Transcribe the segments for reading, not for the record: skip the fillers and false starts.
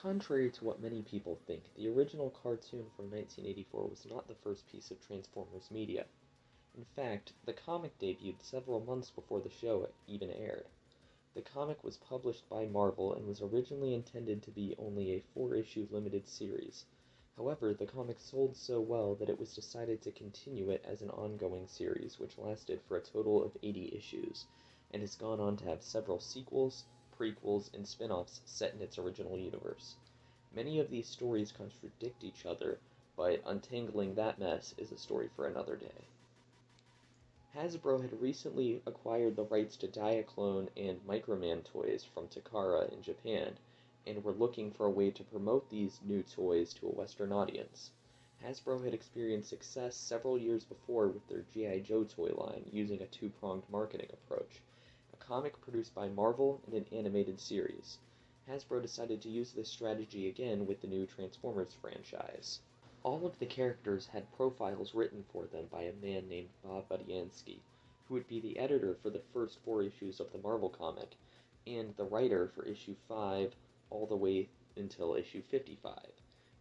Contrary to what many people think, the original cartoon from 1984 was not the first piece of Transformers media. In fact, the comic debuted several months before the show even aired. The comic was published by Marvel and was originally intended to be only a 4-issue limited series. However, the comic sold so well that it was decided to continue it as an ongoing series, which lasted for a total of 80 issues, and has gone on to have several sequels, prequels, and spin-offs set in its original universe. Many of these stories contradict each other, but untangling that mess is a story for another day. Hasbro had recently acquired the rights to Diaclone and Microman toys from Takara in Japan, and were looking for a way to promote these new toys to a Western audience. Hasbro had experienced success several years before with their G.I. Joe toy line using a two-pronged marketing approach, a comic produced by Marvel and an animated series. Hasbro decided to use this strategy again with the new Transformers franchise. All of the characters had profiles written for them by a man named Bob Budiansky, who would be the editor for the first 4 issues of the Marvel comic, and the writer for issue 5 all the way until issue 55.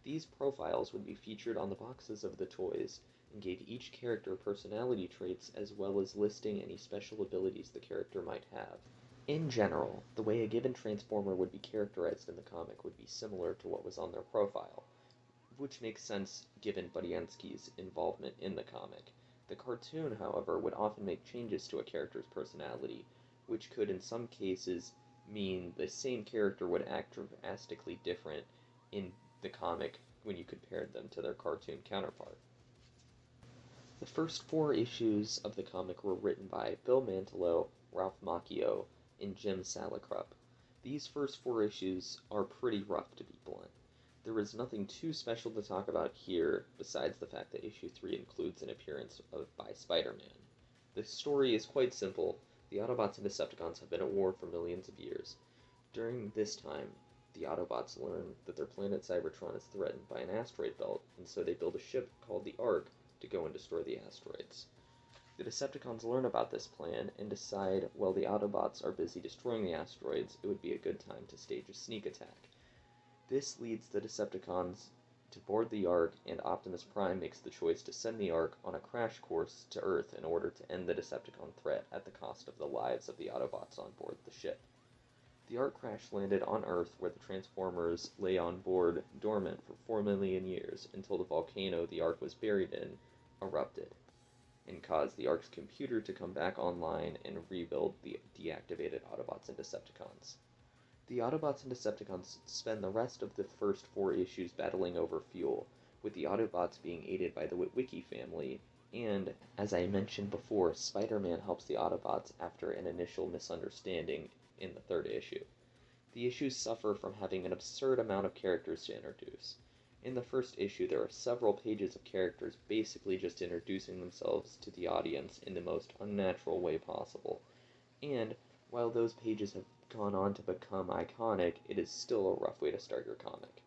These profiles would be featured on the boxes of the toys, and gave each character personality traits as well as listing any special abilities the character might have. In general, the way a given Transformer would be characterized in the comic would be similar to what was on their profile, which makes sense given Budiansky's involvement in the comic. The cartoon, however, would often make changes to a character's personality, which could in some cases mean the same character would act drastically different in the comic when you compared them to their cartoon counterpart. The first 4 issues of the comic were written by Bill Mantlo, Ralph Macchio, and Jim Salicrup. These first 4 issues are pretty rough, to be blunt. There is nothing too special to talk about here, besides the fact that issue 3 includes an appearance by Spider-Man. The story is quite simple. The Autobots and Decepticons have been at war for millions of years. During this time, the Autobots learn that their planet Cybertron is threatened by an asteroid belt, and so they build a ship called the Ark to go and destroy the asteroids. The Decepticons learn about this plan and decide, while the Autobots are busy destroying the asteroids, it would be a good time to stage a sneak attack. This leads the Decepticons to board the Ark, and Optimus Prime makes the choice to send the Ark on a crash course to Earth in order to end the Decepticon threat at the cost of the lives of the Autobots on board the ship. The Ark crash landed on Earth, where the Transformers lay on board dormant for 4 million years until the volcano the Ark was buried in erupted, and caused the Ark's computer to come back online and rebuild the deactivated Autobots and Decepticons. The Autobots and Decepticons spend the rest of the first 4 issues battling over fuel, with the Autobots being aided by the Witwicky family, and, as I mentioned before, Spider-Man helps the Autobots after an initial misunderstanding in the 3rd issue. The issues suffer from having an absurd amount of characters to introduce. In the first issue, there are several pages of characters basically just introducing themselves to the audience in the most unnatural way possible, and while those pages have gone on to become iconic, it is still a rough way to start your comic.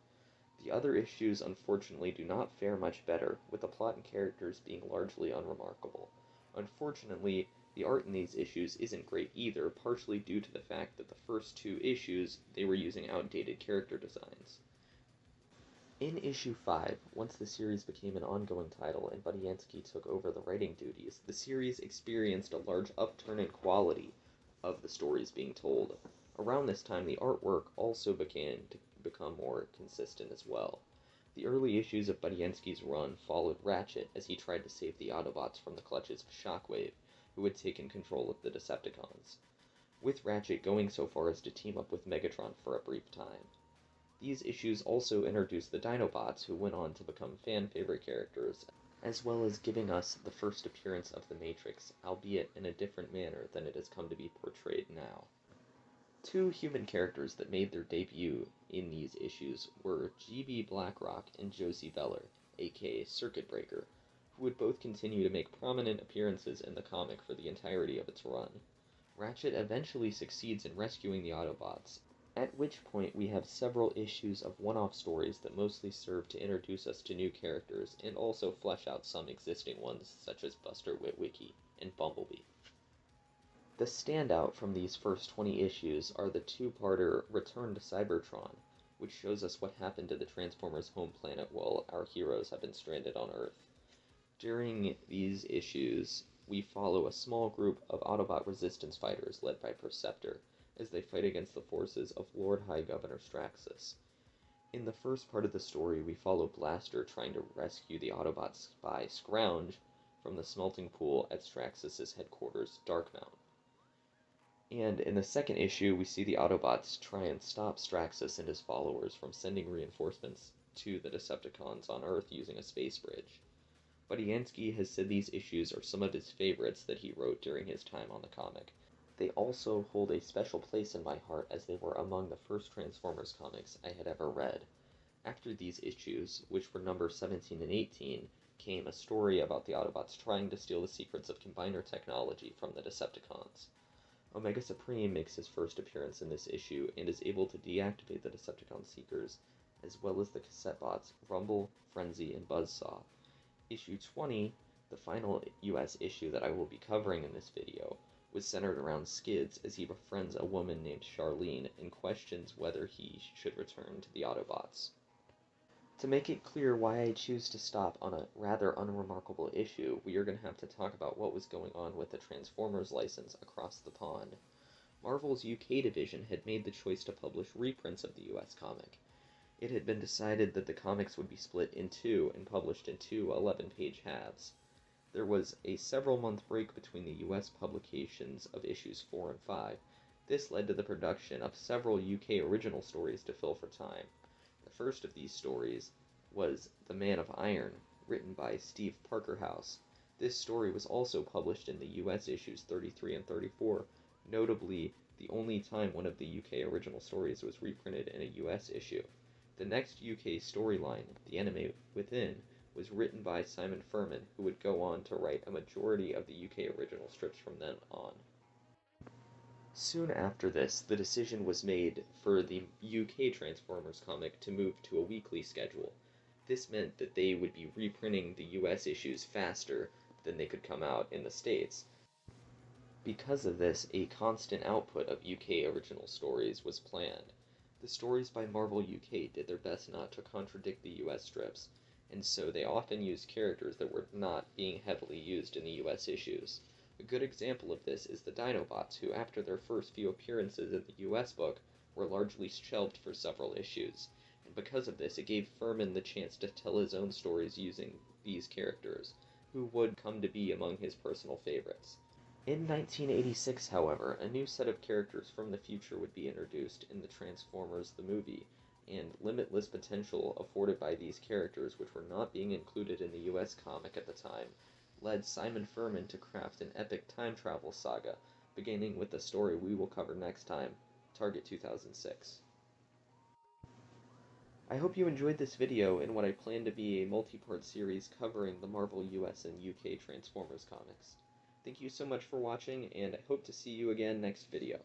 The other issues unfortunately do not fare much better, with the plot and characters being largely unremarkable. Unfortunately, the art in these issues isn't great either, partially due to the fact that the first 2 issues they were using outdated character designs. In issue 5, once the series became an ongoing title and Budiansky took over the writing duties, the series experienced a large upturn in quality of the stories being told. Around this time, the artwork also began to become more consistent as well. The early issues of Budiansky's run followed Ratchet as he tried to save the Autobots from the clutches of Shockwave, who had taken control of the Decepticons, with Ratchet going so far as to team up with Megatron for a brief time. These issues also introduced the Dinobots, who went on to become fan-favorite characters, as well as giving us the first appearance of the Matrix, albeit in a different manner than it has come to be portrayed now. 2 human characters that made their debut in these issues were G.B. Blackrock and Josie Veller, aka Circuit Breaker, who would both continue to make prominent appearances in the comic for the entirety of its run. Ratchet eventually succeeds in rescuing the Autobots, at which point we have several issues of one-off stories that mostly serve to introduce us to new characters and also flesh out some existing ones such as Buster Witwicky and Bumblebee. The standout from these first 20 issues are the 2-parter Return to Cybertron, which shows us what happened to the Transformers' home planet while our heroes have been stranded on Earth. During these issues, we follow a small group of Autobot resistance fighters led by Perceptor as they fight against the forces of Lord High Governor Straxus. In the first part of the story, we follow Blaster trying to rescue the Autobot spy Scrounge from the smelting pool at Straxus' headquarters, Darkmount. And in the second issue, we see the Autobots try and stop Straxus and his followers from sending reinforcements to the Decepticons on Earth using a space bridge. Budiansky has said these issues are some of his favorites that he wrote during his time on the comic. They also hold a special place in my heart as they were among the first Transformers comics I had ever read. After these issues, which were numbers 17 and 18, came a story about the Autobots trying to steal the secrets of combiner technology from the Decepticons. Omega Supreme makes his first appearance in this issue and is able to deactivate the Decepticon Seekers, as well as the cassette bots Rumble, Frenzy, and Buzzsaw. Issue 20, the final US issue that I will be covering in this video, was centered around Skids as he befriends a woman named Charlene and questions whether he should return to the Autobots. To make it clear why I choose to stop on a rather unremarkable issue, we are going to have to talk about what was going on with the Transformers license across the pond. Marvel's UK division had made the choice to publish reprints of the US comic. It had been decided that the comics would be split in two and published in two 11-page halves. There was a several-month break between the US publications of issues 4 and 5. This led to the production of several UK original stories to fill for time. The first of these stories was The Man of Iron, written by Steve Parkerhouse. This story was also published in the US issues 33 and 34, notably the only time one of the UK original stories was reprinted in a US issue. The next UK storyline, The Enemy Within, was written by Simon Furman, who would go on to write a majority of the UK original strips from then on. Soon after this, the decision was made for the UK Transformers comic to move to a weekly schedule. This meant that they would be reprinting the US issues faster than they could come out in the States. Because of this, a constant output of UK original stories was planned. The stories by Marvel UK did their best not to contradict the US strips, and so they often used characters that were not being heavily used in the US issues. A good example of this is the Dinobots, who after their first few appearances in the US book were largely shelved for several issues, and because of this it gave Furman the chance to tell his own stories using these characters, who would come to be among his personal favorites. In 1986, however, a new set of characters from the future would be introduced in the Transformers the movie, and limitless potential afforded by these characters, which were not being included in the US comic at the time, led Simon Furman to craft an epic time travel saga, beginning with the story we will cover next time, Target 2006. I hope you enjoyed this video in what I plan to be a multi-part series covering the Marvel US and UK Transformers comics. Thank you so much for watching, and I hope to see you again next video.